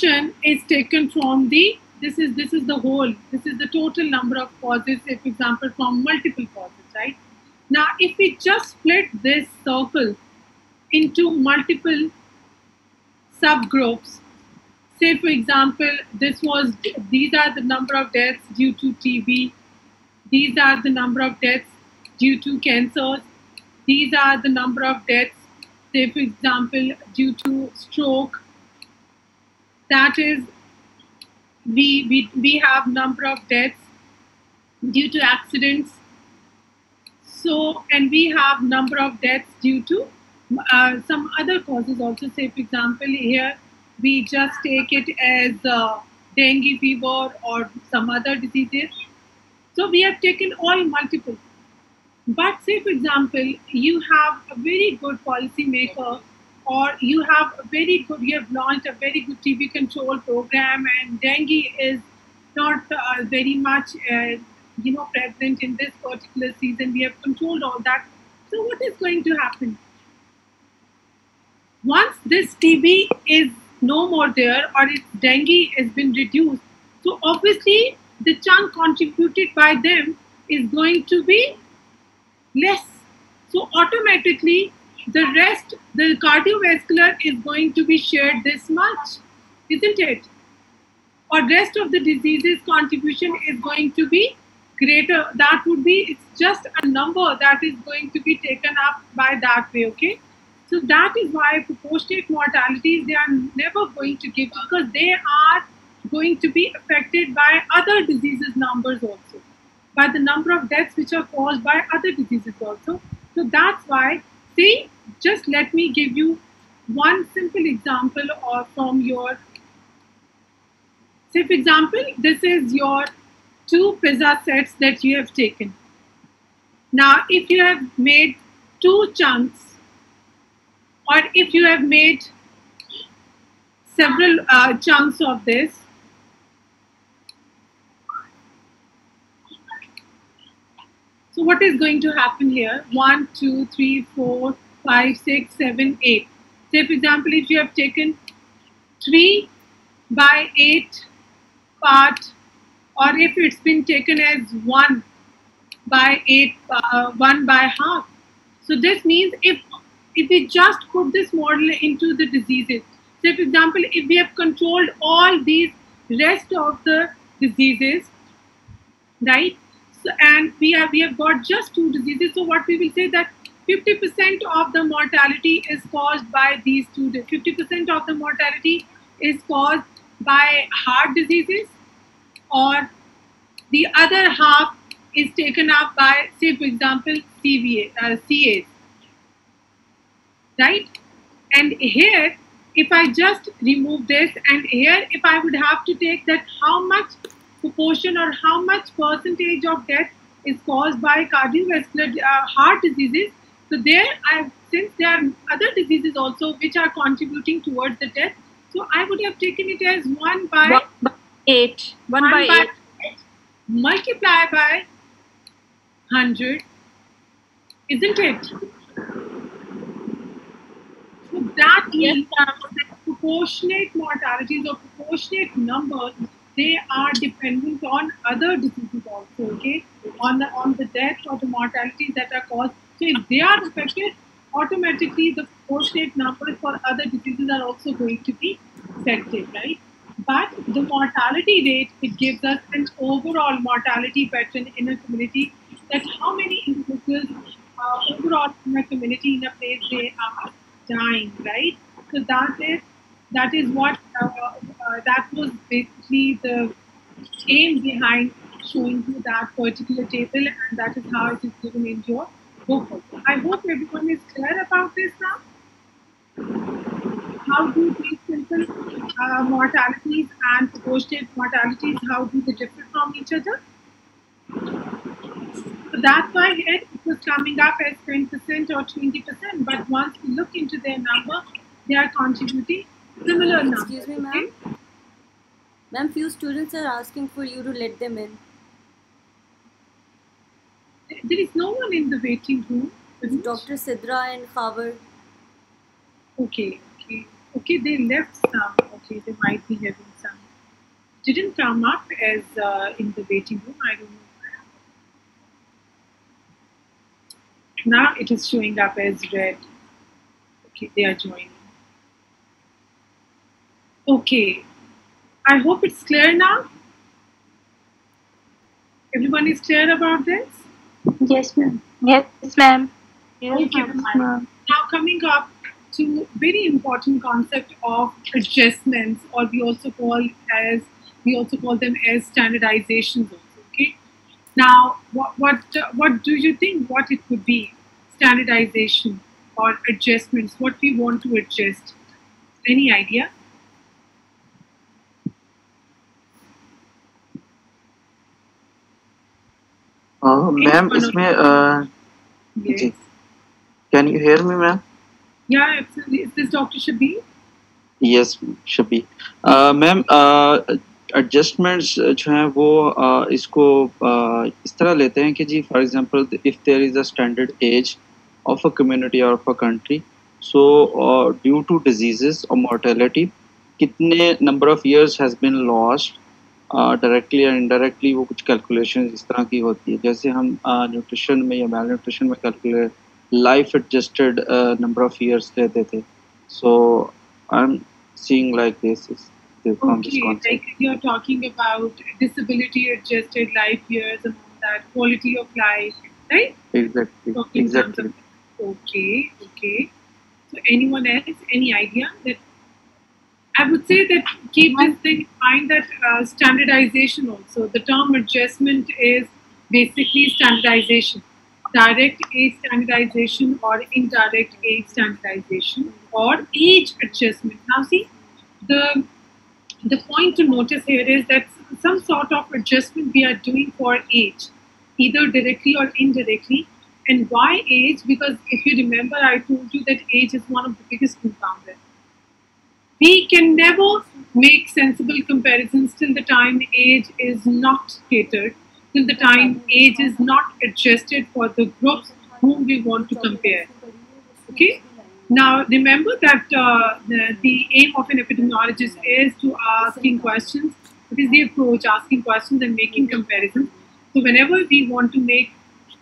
distribution is taken from the, this is the total number of causes, if example from multiple causes, right? Now if we just split this circle into multiple subgroups, say for example these are the number of deaths due to TB, these are the number of deaths due to cancers, these are the number of deaths, say for example due to stroke, that is we have number of deaths due to accidents, so and we have number of deaths due to some other causes also. Say for example here we just take it as dengue fever or some other diseases, so we have taken all multiple. But say for example you have a very good policy maker, or you have launched a very good TB control program, and dengue is not very much present in this particular season. We have controlled all that. So what is going to happen? Once this TB is no more there, or its dengue has been reduced, so obviously the chunk contributed by them is going to be less. So automatically the rest, the cardiovascular is going to be shared this much, isn't it? Or rest of the diseases contribution is going to be greater. That would be, it's just a number that is going to be taken up by that way, okay? So that is why proportionate mortalities, they are never going to give, because they are going to be affected by other diseases numbers also, by the number of deaths which are caused by other diseases also. So that's why, see, just let me give you one simple example from your, say for example, this is your 2 pizza sets that you have taken. Now, if you have made 2 chunks, or if you have made several chunks of this, so what is going to happen here? 1, 2, 3, 4, 5, 6, 7, 8. Say for example, if you have taken 3 by 8 part, or if it's been taken as 1 by 8, 1 by half. So this means if we just put this model into the diseases, say for example, if we have controlled all these rest of the diseases, right? So, and we have got just 2 diseases. So what we will say that 50% of the mortality is caused by these 2. 50% of the mortality is caused by heart diseases, or the other half is taken up by, say for example, CAs, right? And here, if I just remove this, and here if I would have to take that how much proportion or how much percentage of death is caused by cardiovascular heart diseases, so there since there are other diseases also which are contributing towards the death, so I would have taken it as 1 by 8. 1 by 8. Multiply by 100, isn't it? So that means that proportionate mortalities or proportionate numbers, they are dependent on other diseases also, okay? On the death or the mortalities that are caused. So if they are affected, automatically the proportionate numbers for other diseases are also going to be affected, right? But the mortality rate, it gives us an overall mortality pattern in a community, that how many individuals overall in a community, in a place, they are dying, right? So that is what that was basically the aim behind showing you that particular table, and that is how it is given in your book. I hope everyone is clear about this now. How do these simple mortalities and proportionate mortalities, how do they differ from each other? So that's why here it was coming up as 10% or 20%, but once we look into their number, they are contributing similar numbers. Excuse me, ma'am. Okay? Ma'am, few students are asking for you to let them in. There is no one in the waiting room. It's Dr. Sidra and Khavar. Okay. Okay, they left some. Okay, they might be having some. Didn't come up as in the waiting room. I don't know. Now it is showing up as red. Okay, they are joining. Okay, I hope it's clear now. Everyone is clear about this? Yes, ma'am. Yes, ma'am. Okay, fine. Now coming up to very important concept of adjustments, or we also call them as standardizations also. Okay. Now, what do you think? What it could be? Standardization or adjustments? What we want to adjust? Any idea? Ma'am इसमें जी Yes. Can you hear me ma'am? Yeah, absolutely. Is this Dr. Shabir? Yes शबी ma'am adjustments जो हैं वो इसको इस तरह लेते हैं कि जी for example if there is a standard age of a community और of a country so due to diseases और मोर्टेलिटी कितने number of years has been lost directly या इनडायरेक्टली वो कुछ कैलकुलेशन इस तरह की होती है जैसे हम न्यूट्रिशन में या मेल न्यूट्रिशन में calculate life adjusted number of years लेते थे so I am seeing like this is from this Okay, concept. like you're talking about disability adjusted life years and all that, quality of life, right? Exactly. Talking in terms Exactly. of, okay. So anyone else, any idea that I would say that keep this thing in mind that standardization also. The term adjustment is basically standardization, direct age standardization or indirect age standardization or age adjustment. Now see, the point to notice here is that some sort of adjustment we are doing for age, either directly or indirectly. And why age? Because if you remember, I told you that age is one of the biggest confounders. We can never make sensible comparisons till the time age is not catered, till the time age is not adjusted for the groups whom we want to compare. Okay? Now, remember that the aim of an epidemiologist is to asking questions. It is the approach, asking questions and making comparisons. So, whenever we want to make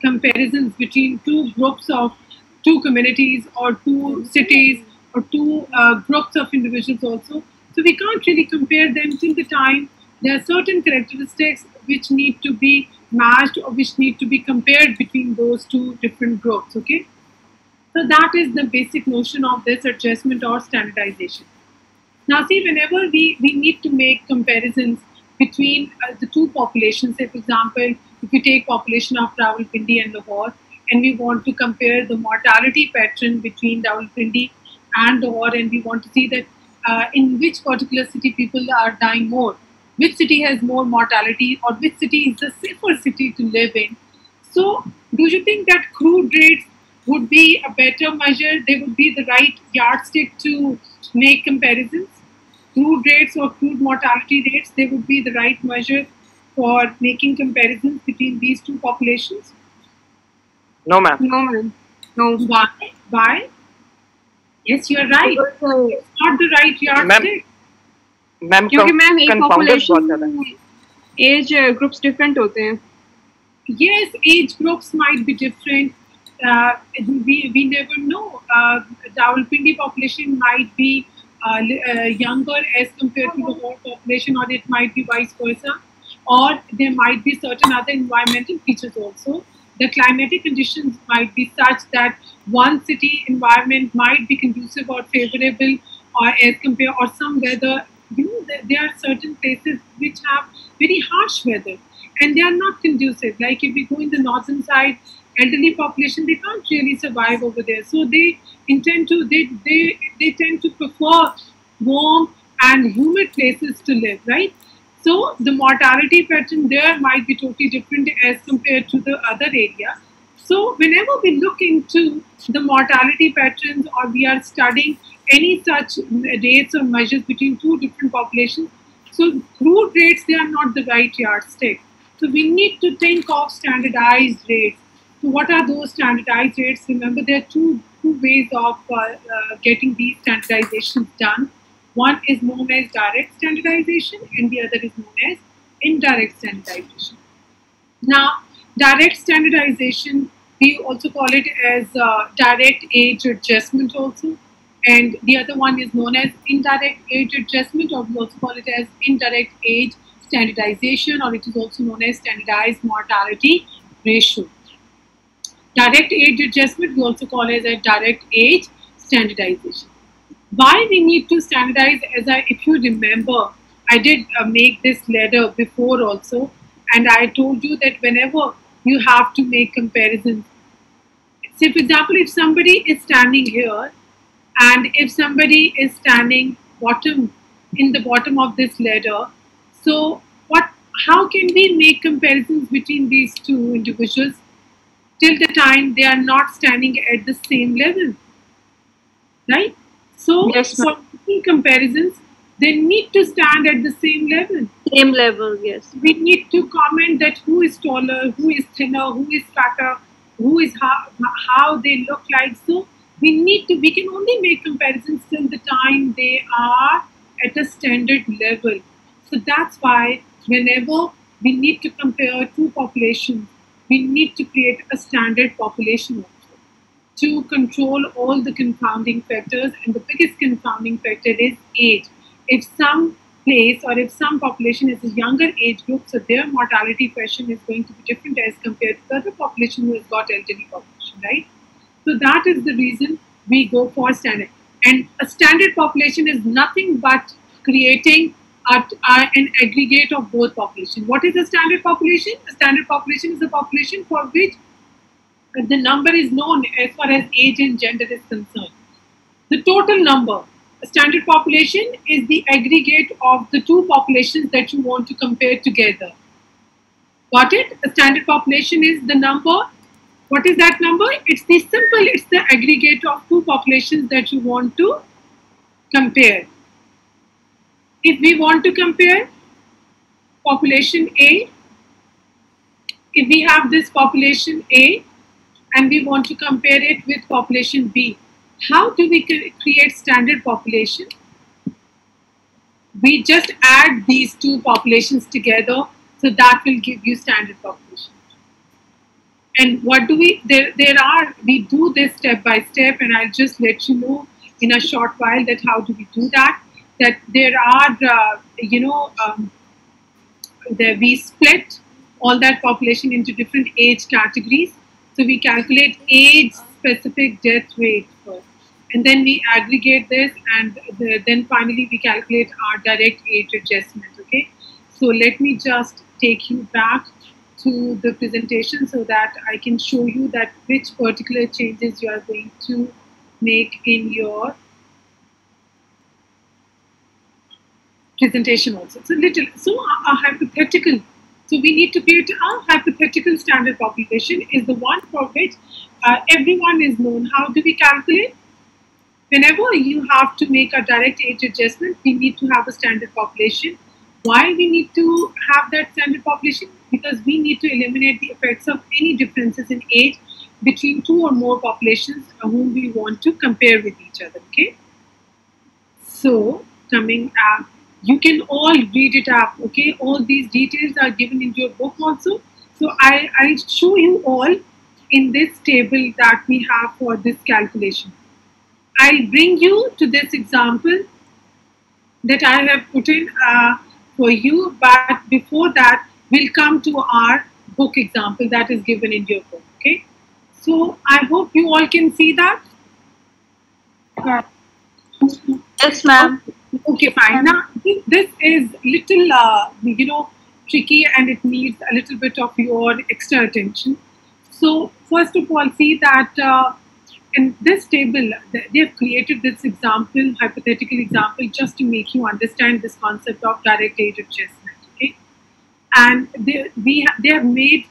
comparisons between two groups of two communities or two cities or two groups of individuals also, so we can't really compare them till the time there are certain characteristics which need to be matched or which need to be compared between those two different groups. Okay. So that is the basic notion of this adjustment or standardization. Now see, whenever we need to make comparisons between the two populations, say for example, if we take population of Rawalpindi and Lahore, and we want to compare the mortality pattern between Rawalpindi and Lahore, and we want to see that in which particular city people are dying more, which city has more mortality, or which city is the safer city to live in. So, do you think that crude rates would be a better measure? They would be the right yardstick to make comparisons? Crude rates or crude mortality rates, they would be the right measure for making comparisons between these two populations? No, ma'am. No, ma'am. No. Why? Why? Yes, you're right. Because, It's not the right yardstick. Ma'am क्योंकि ma'am एक confounded बहुत ज़्यादा है। Population age groups different होते हैं. Yes, age groups might be different. We never know. The Rawalpindi population might be younger as compared to the whole population, or it might be vice versa. Or there might be certain other environmental features also. The climatic conditions might be such that one city environment might be conducive or favorable, or as compared, or some weather. There are certain places which have very harsh weather and they are not conducive. Like if we go in the northern side, elderly population they can't really survive over there. So they tend to prefer warm and humid places to live, right? So the mortality pattern there might be totally different as compared to the other area. So whenever we look into the mortality patterns or we are studying any such rates or measures between two different populations, so crude rates they are not the right yardstick. So we need to think of standardized rates. So what are those standardized rates? Remember, there are two two ways of getting these standardizations done. One is known as direct standardization, and the other is known as indirect standardization. Now, direct standardization, we also call it as direct age adjustment also. And the other one is known as indirect age adjustment, or we also call it as indirect age standardization, or it is also known as standardized mortality ratio. Direct age adjustment, we also call it as direct age standardization. Why we need to standardize, if you remember, I did make this letter before also, and I told you that whenever you have to make comparisons, say for example, if somebody is standing here, and if somebody is standing in the bottom of this ladder, so how can we make comparisons between these two individuals till the time they are not standing at the same level, right? So Yes, for making comparisons, they need to stand at the same level. same level. Yes. We need to comment that who is taller, who is thinner, who is fatter, who is how they look like. So we can only make comparisons till the time they are at a standard level. So that's why whenever we need to compare two populations, we need to create a standard population also to control all the confounding factors, and the biggest confounding factor is age. If some place or if some population is a younger age group, so their mortality question is going to be different as compared to the other population who has got elderly population, right? So that is the reason we go for standard. And a standard population is nothing but creating an aggregate of both population. What is a standard population? A standard population is a population for which the number is known as far as age and gender is concerned. The total number, a standard population, is the aggregate of the two populations that you want to compare together. Got it? A standard population is the number. What is that number? It's the aggregate of two populations that you want to compare. If we want to compare population A, if we have this population A and we want to compare it with population B, how do we create standard population? We just add these two populations together, so that will give you standard population. And what do we, we do this step by step, and I'll just let you know in a short while that how do we do that. That there are, we split all that population into different age categories. So we calculate age-specific death rate first, and then we aggregate this, and then finally we calculate our direct age adjustment. Okay, so let me just take you back to the presentation so that I can show you that which particular changes you are going to make in your presentation also. So a hypothetical. So we need to create a hypothetical standard population is the one for which everyone is known. How do we calculate? Whenever you have to make a direct age adjustment, we need to have a standard population. Why we need to have that standard population? Because we need to eliminate the effects of any differences in age between two or more populations whom we want to compare with each other. Okay. So coming up, you can all read it up. Okay, all these details are given in your book also. So I'll show you all in this table that we have for this calculation. I'll bring you to this example that I have put in for you, but before that, we'll come to our book example that is given in your book. Okay, so I hope you all can see that. Yes, ma'am. Okay, fine. Now this is little tricky, and it needs a little bit of your extra attention. So first of all, see that in this table they have created this example, hypothetical example, just to make you understand this concept of direct age adjustment. Okay, and they have made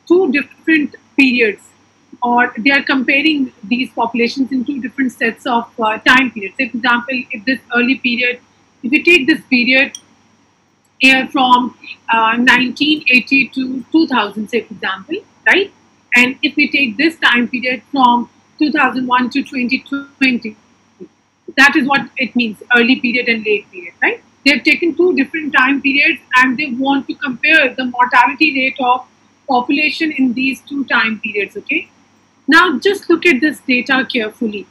two different periods, or they are comparing these populations in two different sets of time periods. Say, for example, if this early period, if you take this period from 1980 to 2000, say, for example, right? And if we take this time period from 2001 to 2020. That is what it means, early period and late period, right? They've taken two different time periods and they want to compare the mortality rate of population in these two time periods, okay? Now just look at this data carefully.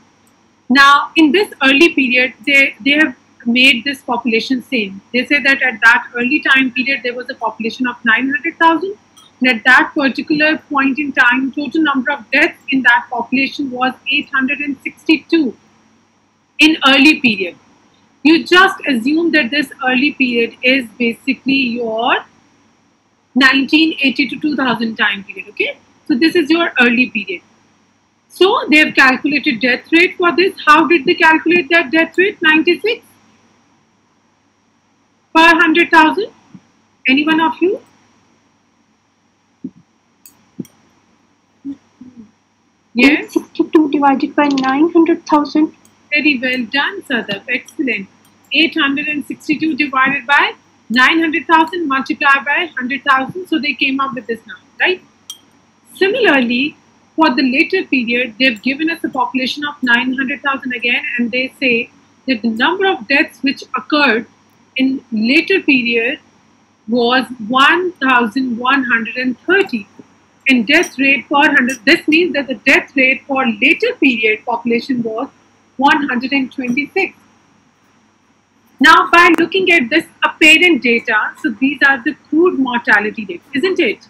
Now in this early period, they have made this population same. They say that at that early time period, there was a population of 900,000. And at that particular point in time, total number of deaths in that population was 862 in early period. You just assume that this early period is basically your 1980 to 2000 time period, okay? So this is your early period. So they have calculated death rate for this. How did they calculate that death rate? 96 per 100,000. Any one of you? Yes? 62 divided by 900,000. Very well done, Sadaf. Excellent. 862 divided by 900,000 multiplied by 100,000. So they came up with this number, right? Similarly, for the later period, they've given us a population of 900,000 again, and they say that the number of deaths which occurred in later period was 1,130. And death rate per 100, this means that the death rate for later period population was 126. Now, by looking at this apparent data, so these are the crude mortality rates, isn't it?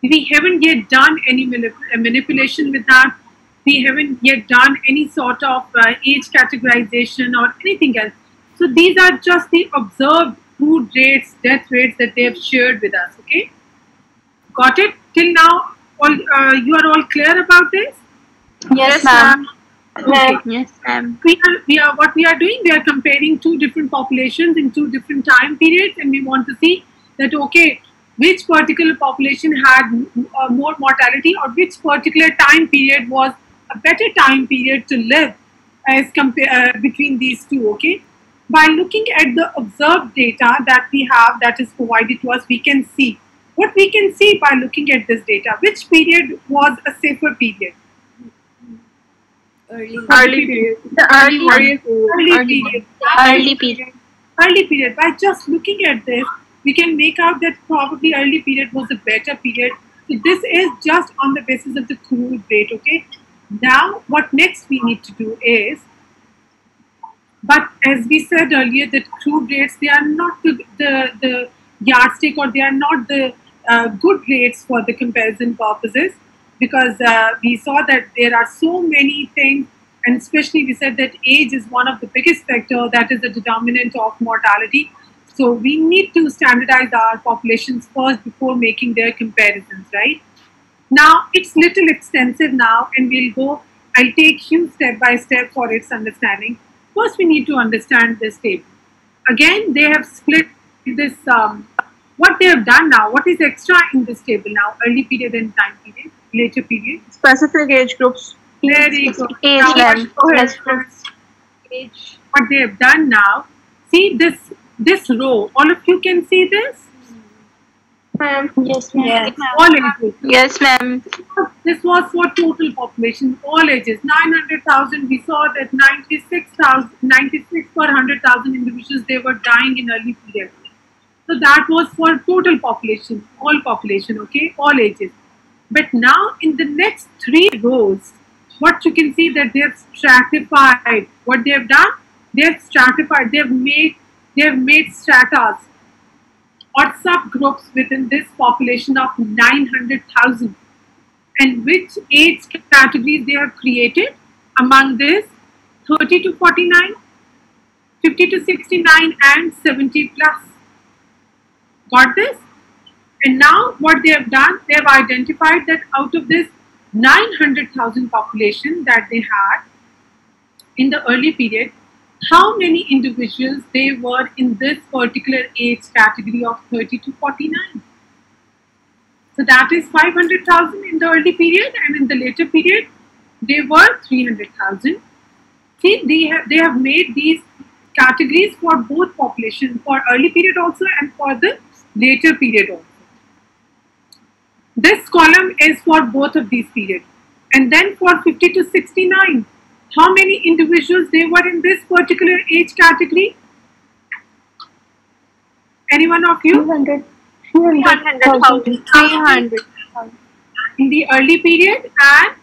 We haven't yet done any manipulation with that. We haven't yet done any sort of age categorization or anything else. So these are just the observed crude rates, death rates that they have shared with us, okay? Got it? Till now, you are all clear about this? Yes, ma'am. Okay. Yes, ma'am. What we are doing, we are comparing two different populations in two different time periods, and we want to see that, okay, which particular population had more mortality, or which particular time period was a better time period to live as between these two, okay? By looking at the observed data that we have that is provided to us, we can see. What we can see by looking at this data, which period was a safer period? Early period. The early period. Early period. Early period. By just looking at this, we can make out that probably early period was a better period. So this is just on the basis of the crude rate, okay? Now, what next we need to do is, but as we said earlier, that crude rates, they are not the yardstick, or they are not the good rates for the comparison purposes, because we saw that there are so many things, and especially we said that age is one of the biggest factor that is the determinant of mortality. So we need to standardize our populations first before making their comparisons, right? Now it's little extensive now, and I'll take you step by step for its understanding. First, we need to understand this table. Again, they have split this, what they have done now, what is extra in this table now, early period and time period, later period. Specific age groups. Very good. Age, Now, ma'am. what they have done now, see this row, all of you can see this? Ma'am. Yes, ma'am. Yes. All ages. Yes, ma'am. This was for total population, all ages. 900,000, we saw that 96 per 100,000 individuals, they were dying in early period. So that was for total population, all population, okay, all ages. But now in the next three rows, what you can see that they have stratified. What they have done, they have stratified. They have made stratas or subgroups within this population of 900,000. And which age categories they have created among this? 30 to 49, 50 to 69, and 70 plus. Got this? And now what they have done, they have identified that out of this 900,000 population that they had in the early period, how many individuals they were in this particular age category of 30 to 49. So that is 500,000 in the early period, and in the later period, they were 300,000. See, they have made these categories for both population, for early period also and for the later period also. This column is for both of these periods. And then for 50 to 69, how many individuals they were in this particular age category? Any one of you? 300. 300,000. 300,000. In the early period and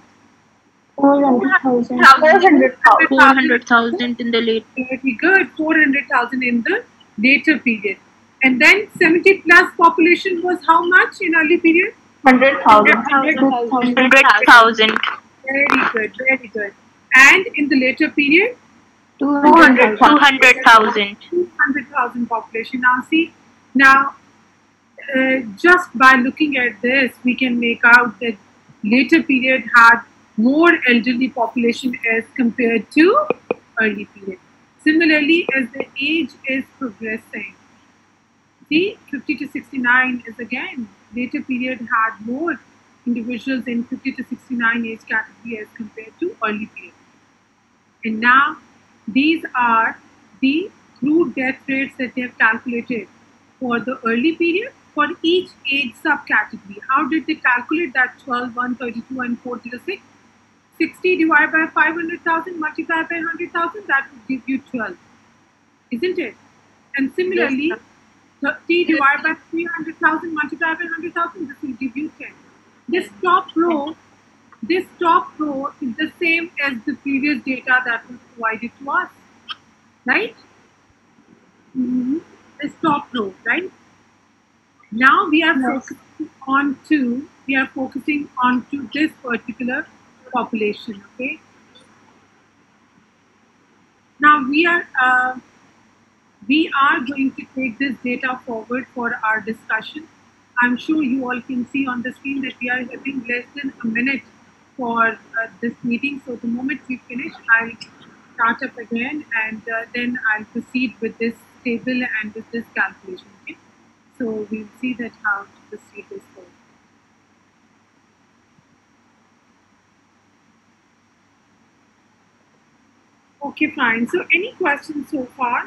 400,000. 400,000 in the late. very good, 400,000 in the later period. And then 70 plus population was how much in early period? 100,000. 100,000. Very good, very good. And in the later period? 200,000. 200,000 population. Now see, now just by looking at this, we can make out that later period had more elderly population as compared to early period. Similarly, as the age is progressing, see 50 to 69 is again later period had more individuals in 50 to 69 age category as compared to early period. And now these are the crude death rates that they have calculated for the early period for each age subcategory. How did they calculate that 12, 132 and 406? 60 divided by 500,000 multiplied by 100,000, that would give you 12. Isn't it? And similarly, 30 divided by 300,000 multiplied by 100,000, this will give you 10. This top row is the same as the previous data that was provided to us, right? This top row, right? Now we are focusing on to this particular population. Okay. Now we are going to take this data forward for our discussion. I'm sure you all can see on the screen that we are having less than a minute for this meeting. So the moment we finish, I'll start up again and then I'll proceed with this table and with this calculation. Okay. So we'll see that how to proceed this forward. Okay, fine. So any questions so far?